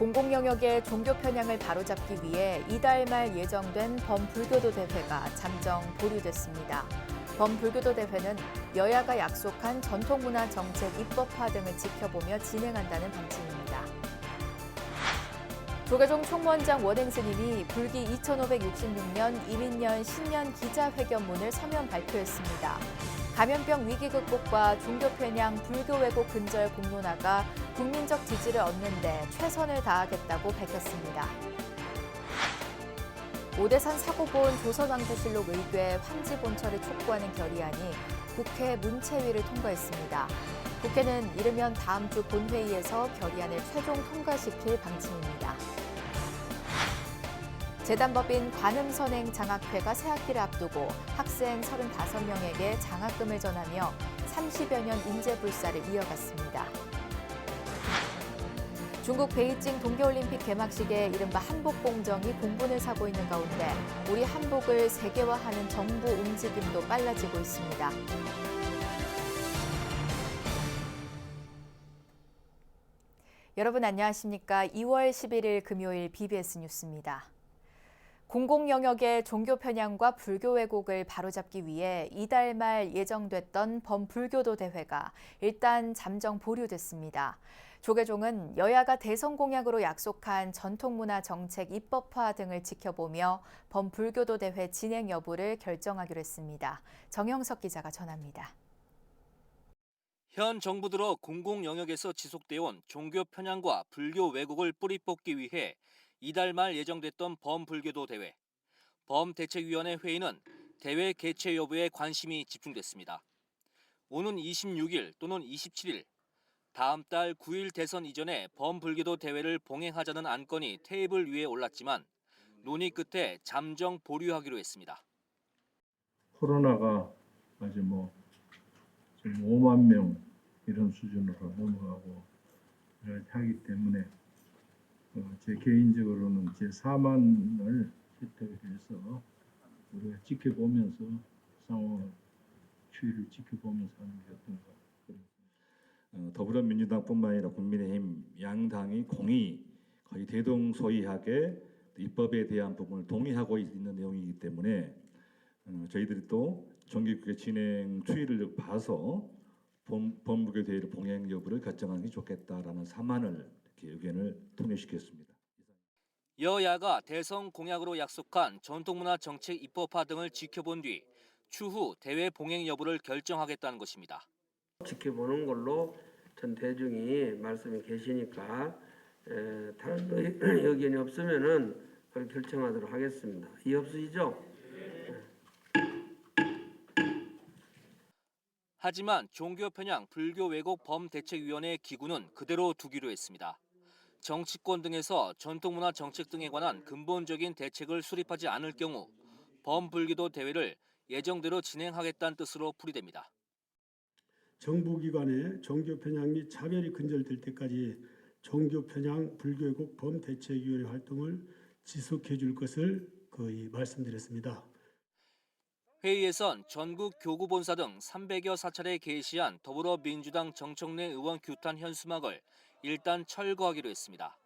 공공영역의 종교 편향을 바로잡기 위해 이달 말 예정된 범불교도 대회가 잠정 보류됐습니다. 범불교도 대회는 여야가 약속한 전통문화 정책 입법화 등을 지켜보며 진행한다는 방침입니다. 조계종 총무원장 원행 스님이 불기 2566년 이민년 신년 기자회견문을 서면 발표했습니다. 감염병 위기 극복과 종교 편향, 불교 왜곡 근절 공론화가 국민적 지지를 얻는 데 최선을 다하겠다고 밝혔습니다. 오대산 사고 본 조선왕조실록 의궤 환지 본처를 촉구하는 결의안이 국회 문체위를 통과했습니다. 국회는 이르면 다음 주 본회의에서 결의안을 최종 통과시킬 방침입니다. 재단법인 관음선행 장학회가 새학기를 앞두고 학생 35명에게 장학금을 전하며 30여 년 인재불사를 이어갔습니다. 중국 베이징 동계올림픽 개막식에 이른바 한복공정이 공분을 사고 있는 가운데 우리 한복을 세계화하는 정부 움직임도 빨라지고 있습니다. 여러분 안녕하십니까? 2월 11일 금요일 BBS 뉴스입니다. 공공영역의 종교 편향과 불교 왜곡을 바로잡기 위해 이달 말 예정됐던 범불교도 대회가 일단 잠정 보류됐습니다. 조계종은 여야가 대선 공약으로 약속한 전통문화 정책 입법화 등을 지켜보며 범불교도 대회 진행 여부를 결정하기로 했습니다. 정영석 기자가 전합니다. 현 정부 들어 공공영역에서 지속되어 온 종교 편향과 불교 왜곡을 뿌리 뽑기 위해 이달 말 예정됐던 범불교도 대회. 범대책위원회 회의는 대회 개최 여부에 관심이 집중됐습니다. 오는 26일 또는 27일, 다음 달 9일 대선 이전에 범불교도 대회를 봉행하자는 안건이 테이블 위에 올랐지만 논의 끝에 잠정 보류하기로 했습니다. 코로나가 아직 지금 5만 명 이런 수준으로 넘어가고 하기 때문에 제 개인적으로는 제 4만을 혜택을 해서 우리가 지켜보면서 상황을 추이를 지켜보면서 하는 게 어떤가. 더불어민주당뿐만 아니라 국민의힘 양당이 공히 거의 대동소이하게 입법에 대한 부분을 동의하고 있는 내용이기 때문에 저희들이 또 정기국회 진행 추이를 봐서 범불교 대회를 봉행 여부를 결정하는 게 좋겠다라는 3안을 이렇게 의견을 통일시켰습니다. 여야가 대선 공약으로 약속한 전통문화 정책 입법화 등을 지켜본 뒤 추후 대회 봉행 여부를 결정하겠다는 것입니다. 지켜보는 걸로 전 대중이 말씀이 계시니까 다른 의견이 없으면은 그렇게 결정하도록 하겠습니다. 이의 없으시죠? 하지만 종교 편향 불교 왜곡 범대책위원회 기구는 그대로 두기로 했습니다. 정치권 등에서 전통문화 정책 등에 관한 근본적인 대책을 수립하지 않을 경우 범불교도 대회를 예정대로 진행하겠다는 뜻으로 풀이됩니다. 정부기관의 종교 편향 및 차별이 근절될 때까지 종교 편향 불교 왜곡 범대책위원회 활동을 지속해 줄 것을 거의 말씀드렸습니다. 회의에선 전국 교구본사 등 300여 사찰에 게시한 더불어민주당 정청래 의원 규탄 현수막을 일단 철거하기로 했습니다.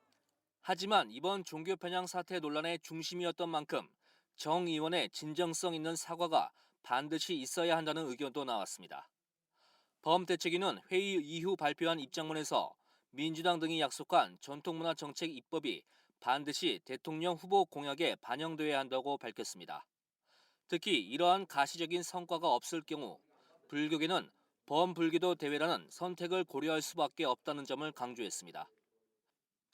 하지만 이번 종교 편향 사태 논란의 중심이었던 만큼 정 의원의 진정성 있는 사과가 반드시 있어야 한다는 의견도 나왔습니다. 범대책위는 회의 이후 발표한 입장문에서 민주당 등이 약속한 전통문화 정책 입법이 반드시 대통령 후보 공약에 반영돼야 한다고 밝혔습니다. 특히 이러한 가시적인 성과가 없을 경우 불교계는 범불교도 대회라는 선택을 고려할 수밖에 없다는 점을 강조했습니다.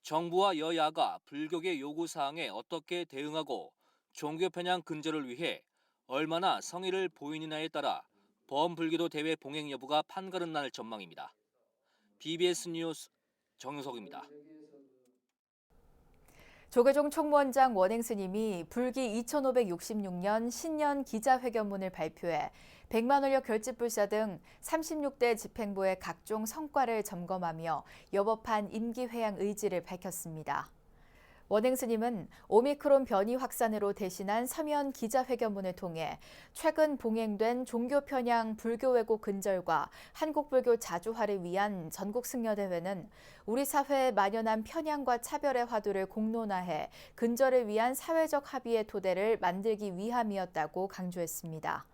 정부와 여야가 불교계 요구사항에 어떻게 대응하고 종교 편향 근절을 위해 얼마나 성의를 보이느냐에 따라 범불교도 대회 봉행 여부가 판가름 날 전망입니다. BBS 뉴스 정유석입니다. 조계종 총무원장 원행 스님이 불기 2566년 신년 기자회견문을 발표해 100만 원료 결집불사 등 36대 집행부의 각종 성과를 점검하며 여법한 임기회양 의지를 밝혔습니다. 원행 스님은 오미크론 변이 확산으로 대신한 서면 기자회견문을 통해 최근 봉행된 종교 편향 불교 왜곡 근절과 한국 불교 자주화를 위한 전국 승려대회는 우리 사회에 만연한 편향과 차별의 화두를 공론화해 근절을 위한 사회적 합의의 토대를 만들기 위함이었다고 강조했습니다.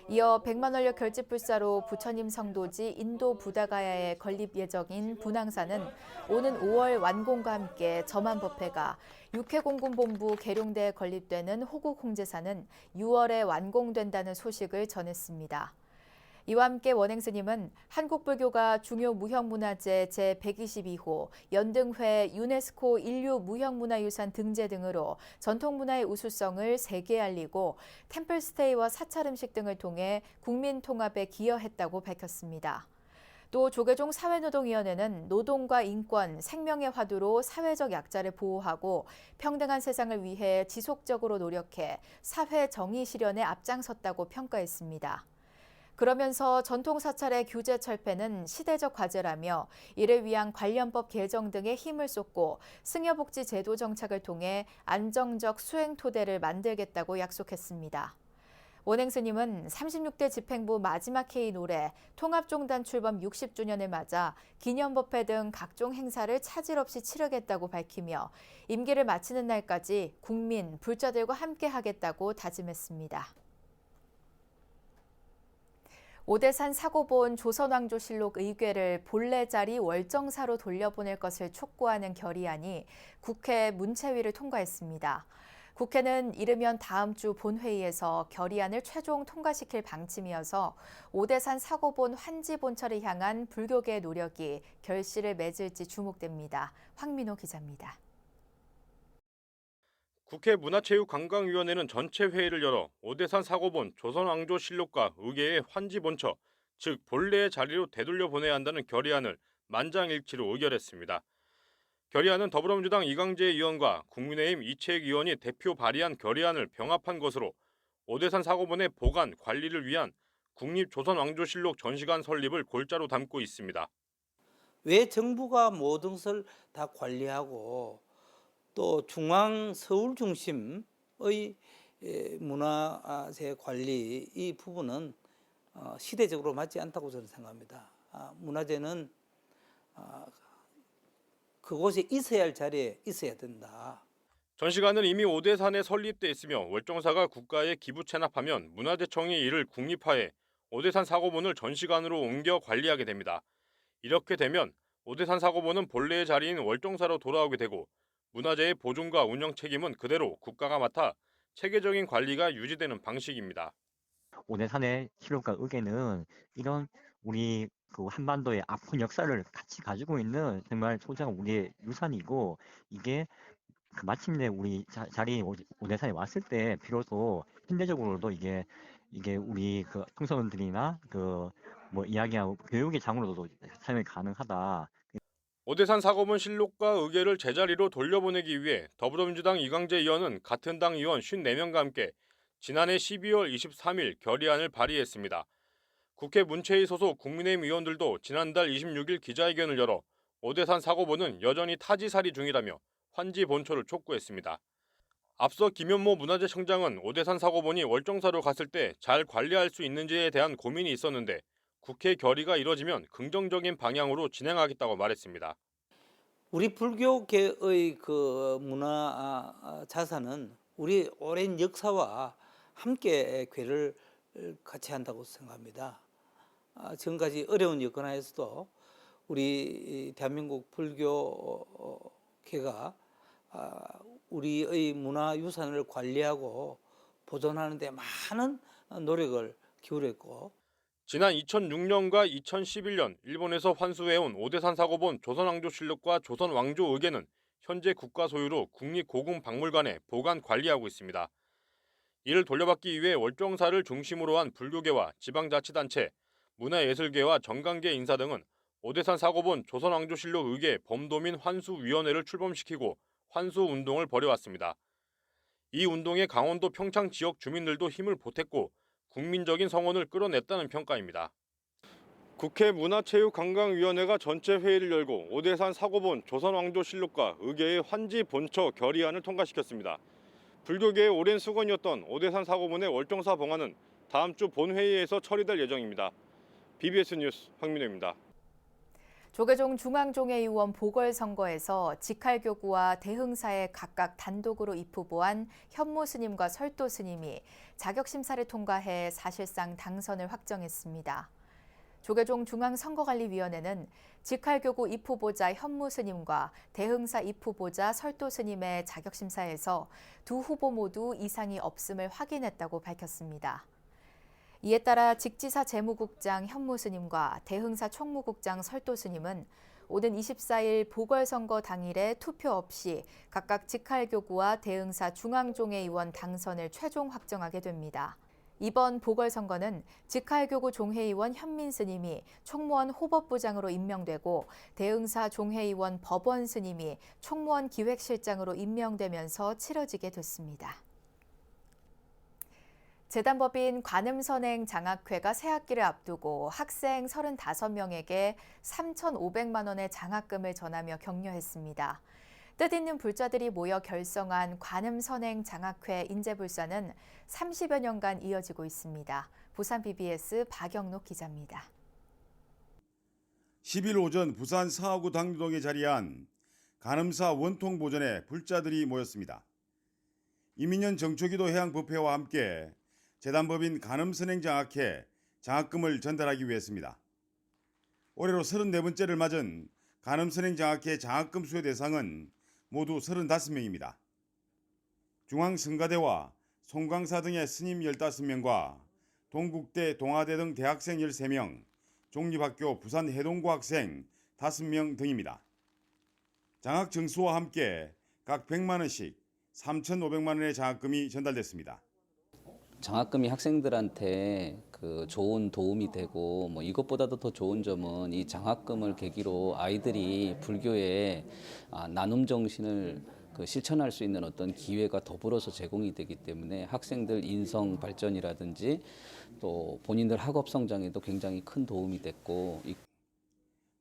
이어 100만 원료 결집불사로 부처님 성도지 인도 부다가야에 건립 예정인 분황사는 오는 5월 완공과 함께 점안법회가 육해공군본부 계룡대에 건립되는 호국 홍제사는 6월에 완공된다는 소식을 전했습니다. 이와 함께 원행 스님은 한국 불교가 중요 무형문화재 제122호 연등회 유네스코 인류 무형문화유산 등재 등으로 전통문화의 우수성을 세계에 알리고 템플스테이와 사찰 음식 등을 통해 국민 통합에 기여했다고 밝혔습니다. 또 조계종 사회노동위원회는 노동과 인권, 생명의 화두로 사회적 약자를 보호하고 평등한 세상을 위해 지속적으로 노력해 사회 정의 실현에 앞장섰다고 평가했습니다. 그러면서 전통사찰의 규제 철폐는 시대적 과제라며 이를 위한 관련법 개정 등에 힘을 쏟고 승려복지 제도 정착을 통해 안정적 수행 토대를 만들겠다고 약속했습니다. 원행 스님은 36대 집행부 마지막 회의 노래 통합종단 출범 60주년을 맞아 기념법회 등 각종 행사를 차질 없이 치르겠다고 밝히며 임기를 마치는 날까지 국민, 불자들과 함께 하겠다고 다짐했습니다. 오대산 사고본 조선왕조실록 의궤를 본래 자리 월정사로 돌려보낼 것을 촉구하는 결의안이 국회 문체위를 통과했습니다. 국회는 이르면 다음 주 본회의에서 결의안을 최종 통과시킬 방침이어서 오대산 사고본 환지 본처를 향한 불교계의 노력이 결실을 맺을지 주목됩니다. 황민호 기자입니다. 국회 문화체육관광위원회는 전체 회의를 열어 오대산 사고본 조선왕조실록과 의궤의 환지 본처, 즉 본래의 자리로 되돌려 보내야 한다는 결의안을 만장일치로 의결했습니다. 결의안은 더불어민주당 이강재 의원과 국민의힘 이채익 의원이 대표 발의한 결의안을 병합한 것으로 오대산 사고본의 보관, 관리를 위한 국립조선왕조실록 전시관 설립을 골자로 담고 있습니다. 왜 정부가 모든 것을 다 관리하고 또 중앙 서울 중심의 문화재 관리 이 부분은 시대적으로 맞지 않다고 저는 생각합니다. 문화재는 그곳에 있어야 할 자리에 있어야 된다. 전시관은 이미 오대산에 설립돼 있으며 월정사가 국가에 기부 체납하면 문화재청이 이를 국립화해 오대산 사고본을 전시관으로 옮겨 관리하게 됩니다. 이렇게 되면 오대산 사고본은 본래의 자리인 월정사로 돌아오게 되고 문화재의 보존과 운영 책임은 그대로 국가가 맡아 체계적인 관리가 유지되는 방식입니다. 오대산의 실록과 의궤는 이런 우리 그 한반도의 아픈 역사를 같이 가지고 있는 정말 소중한 우리의 유산이고 이게 마침내 우리 자리 오대산에 왔을 때 비로소 현대적으로도 이게 우리 그 청소년들이나 그 뭐 이야기하고 교육의 장으로도 사용이 가능하다. 오대산 사고본 실록과 의궤를 제자리로 돌려보내기 위해 더불어민주당 이강재 의원은 같은 당 의원 54명과 함께 지난해 12월 23일 결의안을 발의했습니다. 국회 문체위 소속 국민의힘 의원들도 지난달 26일 기자회견을 열어 오대산 사고본은 여전히 타지살이 중이라며 환지 본처를 촉구했습니다. 앞서 김현모 문화재청장은 오대산 사고본이 월정사로 갔을 때 잘 관리할 수 있는지에 대한 고민이 있었는데 국회 결의가 이뤄지면 긍정적인 방향으로 진행하겠다고 말했습니다. 우리 불교계의 그 문화 자산은 우리 오랜 역사와 함께 궤를 같이 한다고 생각합니다. 지금까지 어려운 여건 하에서도 우리 대한민국 불교계가 우리의 문화유산을 관리하고 보존하는 데 많은 노력을 기울였고 지난 2006년과 2011년 일본에서 환수해온 오대산 사고본 조선왕조실록과 조선왕조의궤는 현재 국가 소유로 국립고궁박물관에 보관 관리하고 있습니다. 이를 돌려받기 위해 월정사를 중심으로 한 불교계와 지방자치단체, 문화예술계와 정관계 인사 등은 오대산 사고본 조선왕조실록 의궤 범도민 환수위원회를 출범시키고 환수운동을 벌여왔습니다. 이 운동에 강원도 평창 지역 주민들도 힘을 보탰고 국민적인 성원을 끌어냈다는 평가입니다. 국회 문화체육관광위원회가 전체 회의를 열고 오대산 사고본 조선왕조실록과 의계의 환지 본처 결의안을 통과시켰습니다. 불교계의 오랜 수건이었던 오대산 사고본의 월정사 봉안은 다음 주 본회의에서 처리될 예정입니다. BBS 뉴스 황민호입니다. 조계종 중앙종회의원 보궐선거에서 직할교구와 대흥사에 각각 단독으로 입후보한 현무스님과 설도스님이 자격심사를 통과해 사실상 당선을 확정했습니다. 조계종 중앙선거관리위원회는 직할교구 입후보자 현무스님과 대흥사 입후보자 설도스님의 자격심사에서 두 후보 모두 이상이 없음을 확인했다고 밝혔습니다. 이에 따라 직지사 재무국장 현무스님과 대흥사 총무국장 설도스님은 오는 24일 보궐선거 당일에 투표 없이 각각 직할교구와 대흥사 중앙종회의원 당선을 최종 확정하게 됩니다. 이번 보궐선거는 직할교구 종회의원 현민스님이 총무원 호법부장으로 임명되고 대흥사 종회의원 법원스님이 총무원 기획실장으로 임명되면서 치러지게 됐습니다. 재단법인 관음선행 장학회가 새학기를 앞두고 학생 35명에게 3,500만 원의 장학금을 전하며 격려했습니다. 뜻있는 불자들이 모여 결성한 관음선행 장학회 인재불사는 30여 년간 이어지고 있습니다. 부산 BBS 박영록 기자입니다. 10일 오전 부산 사하구 당류동에 자리한 간음사 원통보전에 불자들이 모였습니다. 이민년 정초기도 해양법회와 함께 재단법인 간음선행장학회 장학금을 전달하기 위해서입니다. 올해로 34번째를 맞은 간음선행장학회 장학금 수여 대상은 모두 35명입니다. 중앙성가대와 송강사 등의 스님 15명과 동국대, 동아대 등 대학생 13명, 종립학교 부산 해동고 학생 5명 등입니다. 장학 증수와 함께 각 100만 원씩 3,500만 원의 장학금이 전달됐습니다. 장학금이 학생들한테 좋은 도움이 되고 이것보다도 더 좋은 점은 이 장학금을 계기로 아이들이 불교의 나눔 정신을 실천할 수 있는 어떤 기회가 더불어서 제공이 되기 때문에 학생들 인성 발전이라든지 또 본인들 학업 성장에도 굉장히 큰 도움이 됐고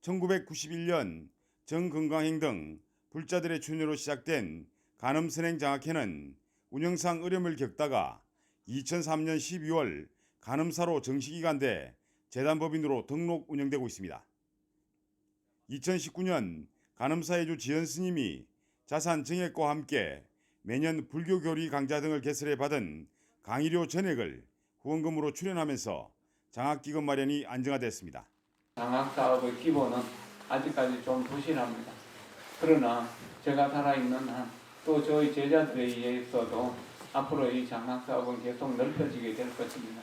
1991년 정건강행 등 불자들의 출연으로 시작된 간음선행장학회는 운영상 어려움을 겪다가 2003년 12월 간음사로 정식 이관돼 재단법인으로 등록 운영되고 있습니다. 2019년 간음사의 주 지연 스님이 자산 증액과 함께 매년 불교교리 강좌 등을 개설해 받은 강의료 전액을 후원금으로 출연하면서 장학기금 마련이 안정화됐습니다. 장학사업의 기본은 아직까지 좀 부실합니다. 그러나 제가 살아있는 한 또 저희 제자들에 의해서도 앞으로 이 장학사업은 계속 넓혀지게 될 것입니다.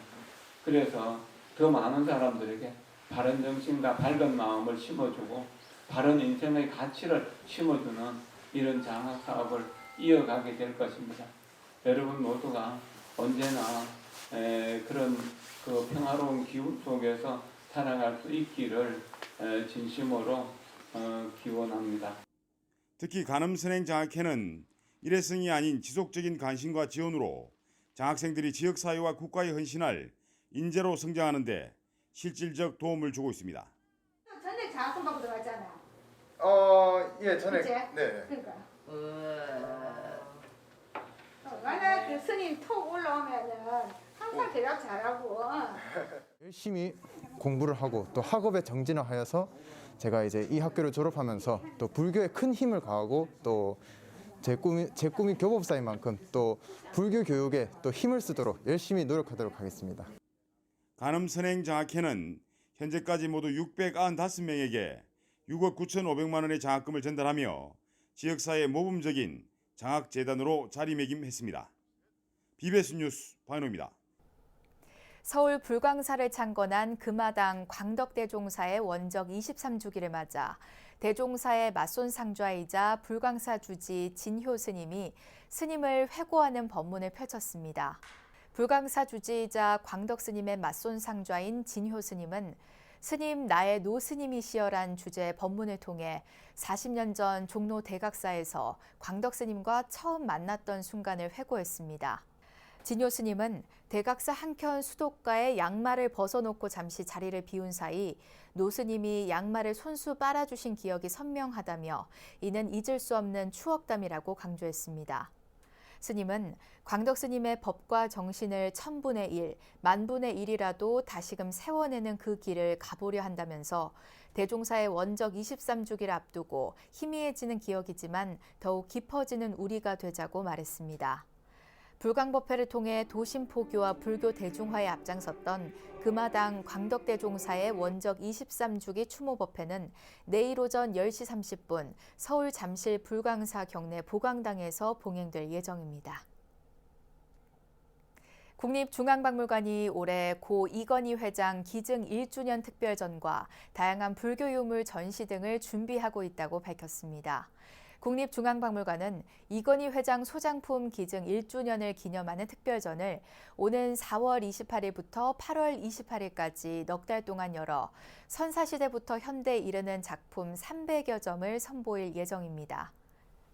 그래서 더 많은 사람들에게 바른 정신과 밝은 마음을 심어주고 바른 인생의 가치를 심어주는 이런 장학사업을 이어가게 될 것입니다. 여러분 모두가 언제나 그런 평화로운 기운 속에서 살아갈 수 있기를 진심으로 기원합니다. 특히 간음선행장학회는 일회성이 아닌 지속적인 관심과 지원으로 장학생들이 지역사회와 국가에 헌신할 인재로 성장하는 데 실질적 도움을 주고 있습니다. 전액 장학금 받고 들어갔잖아. 예, 전액. 그치? 네. 그러니까. 만약 그 스님 톡 올라오면은 항상 대답 잘하고. 열심히 공부를 하고 또 학업에 정진하여서 제가 이제 이 학교를 졸업하면서 또 불교에 큰 힘을 가하고 또 제 꿈이 교법사인 만큼 또 불교 교육에 또 힘을 쓰도록 열심히 노력하도록 하겠습니다. 간음선행장학회는 현재까지 모두 695명에게 6억 9,500만 원의 장학금을 전달하며 지역사회의 모범적인 장학재단으로 자리매김했습니다. BBS 뉴스 박인호입니다. 서울 불광사를 창건한 금화당 광덕대종사의 원적 23주기를 맞아 대종사의 맞손 상좌이자 불광사 주지 진효 스님이 스님을 회고하는 법문을 펼쳤습니다. 불광사 주지이자 광덕 스님의 맞손 상좌인 진효 스님은 스님 나의 노스님이시여란 주제의 법문을 통해 40년 전 종로 대각사에서 광덕 스님과 처음 만났던 순간을 회고했습니다. 진요 스님은 대각사 한켠 수도가에 양말을 벗어놓고 잠시 자리를 비운 사이 노 스님이 양말을 손수 빨아주신 기억이 선명하다며 이는 잊을 수 없는 추억담이라고 강조했습니다. 스님은 광덕 스님의 법과 정신을 1000분의 1, 10,000분의 1이라도 다시금 세워내는 그 길을 가보려 한다면서 대종사의 원적 23주기를 앞두고 희미해지는 기억이지만 더욱 깊어지는 우리가 되자고 말했습니다. 불광법회를 통해 도심포교와 불교 대중화에 앞장섰던 금화당 광덕대종사의 원적 23주기 추모법회는 내일 오전 10시 30분 서울 잠실 불광사 경내 보광당에서 봉행될 예정입니다. 국립중앙박물관이 올해 고 이건희 회장 기증 1주년 특별전과 다양한 불교 유물 전시 등을 준비하고 있다고 밝혔습니다. 국립중앙박물관은 이건희 회장 소장품 기증 1주년을 기념하는 특별전을 오는 4월 28일부터 8월 28일까지 넉 달 동안 열어 선사시대부터 현대에 이르는 작품 300여 점을 선보일 예정입니다.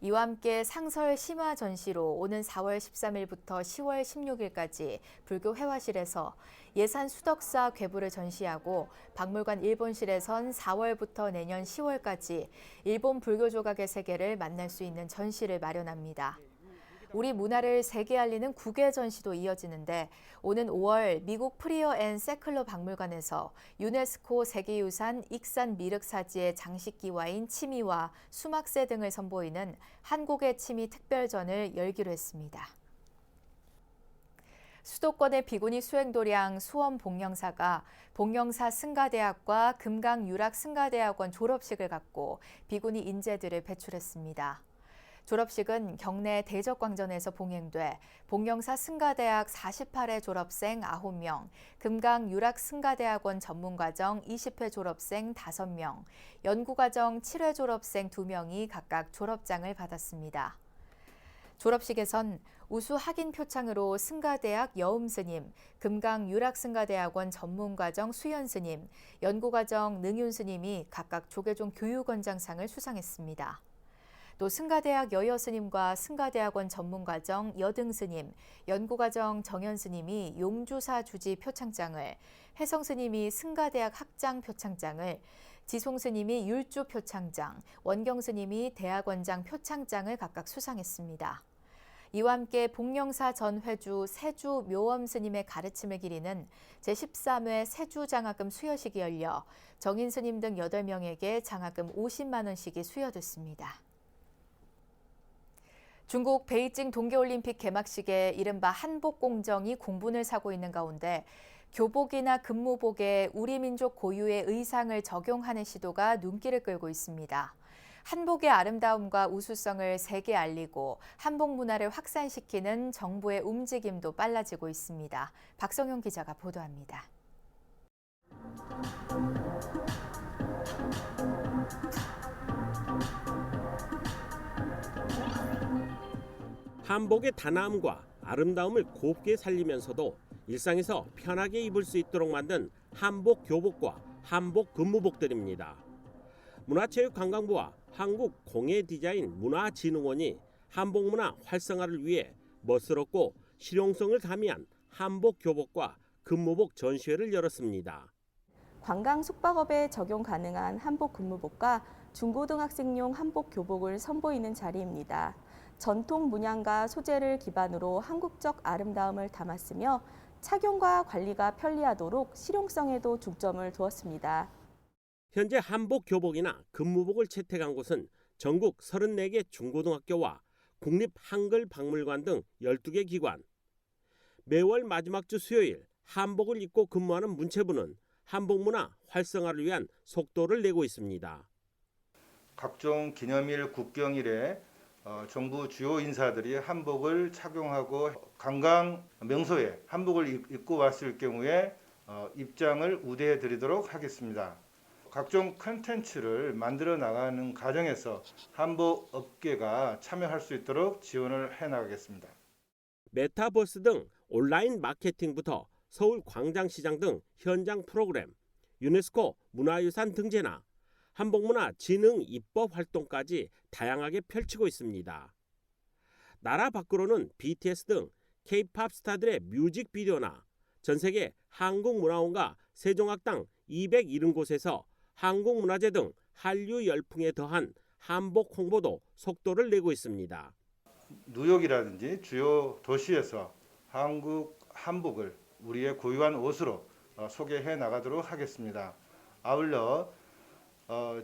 이와 함께 상설 심화 전시로 오는 4월 13일부터 10월 16일까지 불교 회화실에서 예산 수덕사 괴부를 전시하고 박물관 일본실에선 4월부터 내년 10월까지 일본 불교 조각의 세계를 만날 수 있는 전시를 마련합니다. 우리 문화를 세계에 알리는 국외 전시도 이어지는데 오는 5월 미국 프리어 앤 세클러 박물관에서 유네스코 세계유산 익산 미륵사지의 장식기와인 치미와 수막새 등을 선보이는 한국의 치미 특별전을 열기로 했습니다. 수도권의 비구니 수행도량 수원 복령사가 복령사 승가대학과 금강유락승가대학원 졸업식을 갖고 비구니 인재들을 배출했습니다. 졸업식은 경내 대적광전에서 봉행돼 복령사 승가대학 48회 졸업생 9명, 금강유락승가대학원 전문과정 20회 졸업생 5명, 연구과정 7회 졸업생 2명이 각각 졸업장을 받았습니다. 졸업식에선 우수 학인 표창으로 승가대학 여음스님, 금강유락승가대학원 전문과정 수연스님, 연구과정 능윤스님이 각각 조계종 교육원장상을 수상했습니다. 또 승가대학 여여스님과 승가대학원 전문과정 여등스님, 연구과정 정연스님이 용주사 주지 표창장을, 혜성스님이 승가대학 학장 표창장을, 지송스님이 율주 표창장, 원경스님이 대학원장 표창장을 각각 수상했습니다. 이와 함께 복령사 전 회주 세주 묘엄스님의 가르침을 기리는 제13회 세주장학금 수여식이 열려 정인스님 등 8명에게 장학금 50만 원씩이 수여됐습니다. 중국 베이징 동계올림픽 개막식에 이른바 한복 공정이 공분을 사고 있는 가운데 교복이나 근무복에 우리 민족 고유의 의상을 적용하는 시도가 눈길을 끌고 있습니다. 한복의 아름다움과 우수성을 세계에 알리고 한복 문화를 확산시키는 정부의 움직임도 빨라지고 있습니다. 박성용 기자가 보도합니다. 한복의 단아함과 아름다움을 곱게 살리면서도 일상에서 편하게 입을 수 있도록 만든 한복 교복과 한복 근무복들입니다. 문화체육관광부와 한국공예디자인문화진흥원이 한복 문화 활성화를 위해 멋스럽고 실용성을 가미한 한복 교복과 근무복 전시회를 열었습니다. 관광 숙박업에 적용 가능한 한복 근무복과 중고등학생용 한복 교복을 선보이는 자리입니다. 전통 문양과 소재를 기반으로 한국적 아름다움을 담았으며 착용과 관리가 편리하도록 실용성에도 중점을 두었습니다. 현재 한복 교복이나 근무복을 채택한 곳은 전국 34개 중고등학교와 국립한글박물관 등 12개 기관. 매월 마지막 주 수요일 한복을 입고 근무하는 문체부는 한복 문화 활성화를 위한 속도를 내고 있습니다. 각종 기념일, 국경일에 정부 주요 인사들이 한복을 착용하고 관광 명소에 한복을 입고 왔을 경우에 입장을 우대해 드리도록 하겠습니다. 각종 콘텐츠를 만들어 나가는 과정에서 한복 업계가 참여할 수 있도록 지원을 해 나가겠습니다. 메타버스 등 온라인 마케팅부터 서울 광장시장 등 현장 프로그램, 유네스코 문화유산 등재나 한복문화 진흥 입법 활동까지 다양하게 펼치고 있습니다. 나라 밖으로는 BTS 등 K-팝 스타들의 뮤직비디오나 전 세계 한국문화원과 세종학당 270곳에서 한국문화재 등 한류 열풍에 더한 한복 홍보도 속도를 내고 있습니다. 뉴욕이라든지 주요 도시에서 한국 한복을 우리의 고유한 옷으로 소개해 나가도록 하겠습니다. 아울러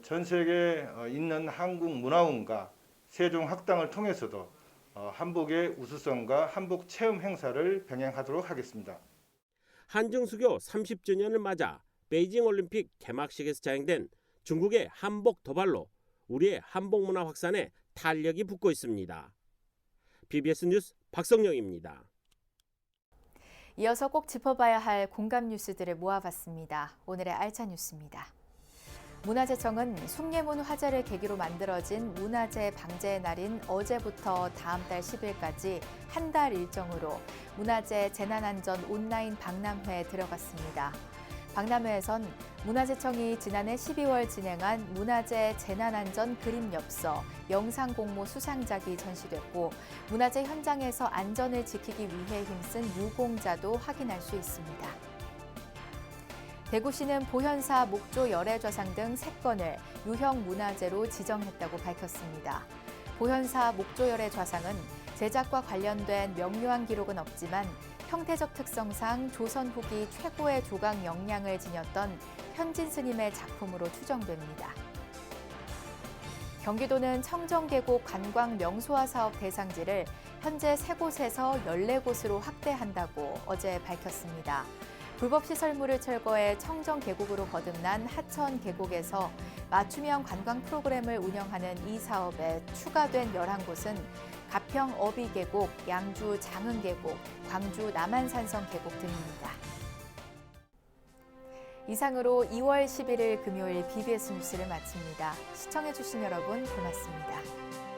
전 세계에 있는 한국문화원과 세종학당을 통해서도 한복의 우수성과 한복 체험 행사를 병행하도록 하겠습니다. 한중수교 30주년을 맞아 베이징 올림픽 개막식에서 자행된 중국의 한복 도발로 우리의 한복 문화 확산에 탄력이 붙고 있습니다. BBS 뉴스 박성영입니다. 이어서 꼭 짚어봐야 할 공감 뉴스들을 모아봤습니다. 오늘의 알찬 뉴스입니다. 문화재청은 숭례문 화재를 계기로 만들어진 문화재 방제의 날인 어제부터 다음 달 10일까지 한 달 일정으로 문화재 재난안전 온라인 박람회에 들어갔습니다. 박람회에선 문화재청이 지난해 12월 진행한 문화재 재난안전 그림엽서, 영상공모 수상작이 전시됐고 문화재 현장에서 안전을 지키기 위해 힘쓴 유공자도 확인할 수 있습니다. 대구시는 보현사 목조 열애좌상 등 3건을 유형 문화재로 지정했다고 밝혔습니다. 보현사 목조 열애좌상은 제작과 관련된 명료한 기록은 없지만 형태적 특성상 조선 후기 최고의 조각 역량을 지녔던 현진 스님의 작품으로 추정됩니다. 경기도는 청정계곡 관광 명소화 사업 대상지를 현재 3곳에서 14곳으로 확대한다고 어제 밝혔습니다. 불법 시설물을 철거해 청정계곡으로 거듭난 하천계곡에서 맞춤형 관광 프로그램을 운영하는 이 사업에 추가된 11곳은 가평 어비계곡, 양주 장흥계곡, 광주 남한산성 계곡 등입니다. 이상으로 2월 11일 금요일 BBS 뉴스를 마칩니다. 시청해주신 여러분 고맙습니다.